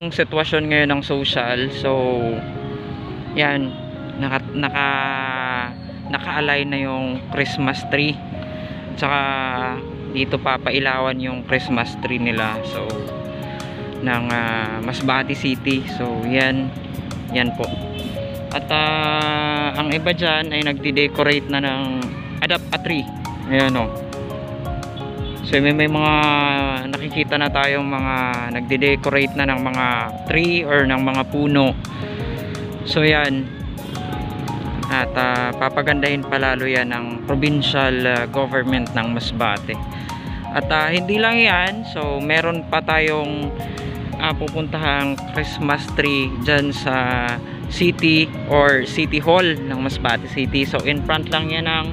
Yung sitwasyon ngayon ng social, so yan, naka-align na yung Christmas tree, tsaka dito papailawan yung Christmas tree nila, so ng Masbate City. So yan po. At ang iba dyan ay nagde-decorate na ng adapt a tree. Ayan o. So may mga nakikita na tayong mga nagde-decorate na ng mga tree or ng mga puno. So yan. At papagandahin palalo yan ng provincial government ng Masbate. At hindi lang yan, so meron pa tayong pupuntahang Christmas tree dyan sa city or city hall ng Masbate City. So in front lang yan ng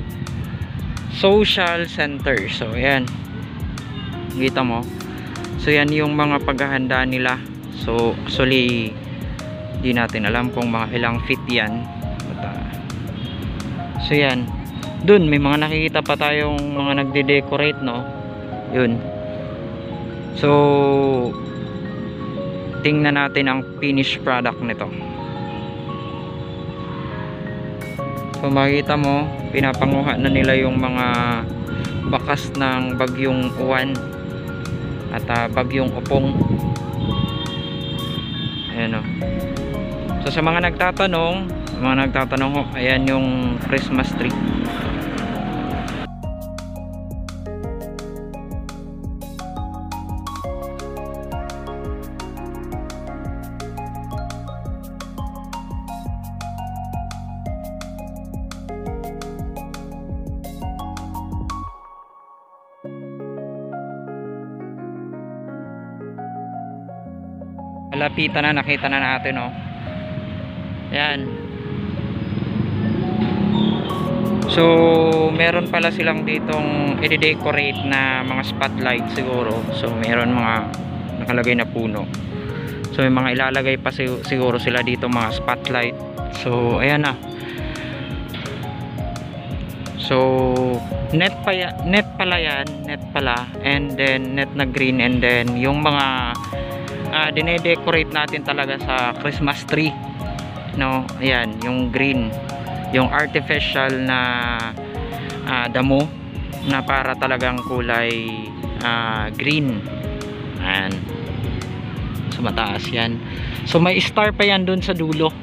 social center. So yan, kita mo. So yan yung mga paghahanda nila. So actually di natin alam kung mga ilang feet yan. So yan, dun may mga nakikita pa tayong mga nagde-decorate, no? Yun. So tingnan natin ang finished product nito. So makikita mo, pinapanguha na nila yung mga bakas ng bagyong Uwan at bagyong Opong. Ayan o. So sa mga nagtatanong ho, ayan yung Christmas tree. Lapitan na, nakita na natin, oh. Yan. So meron pala silang ditong i-decorate na mga spotlight siguro. So meron mga nakalagay na puno. So may mga ilalagay pa siguro sila dito, mga spotlight. So ayan na. So net pala yan, net pala, and then net na green, and then yung mga dine-decorate natin talaga sa Christmas tree, no? Ayan, yung green, yung artificial na damo na para talagang kulay green. Ayan, so mataas yan. So may star pa yan dun sa dulo.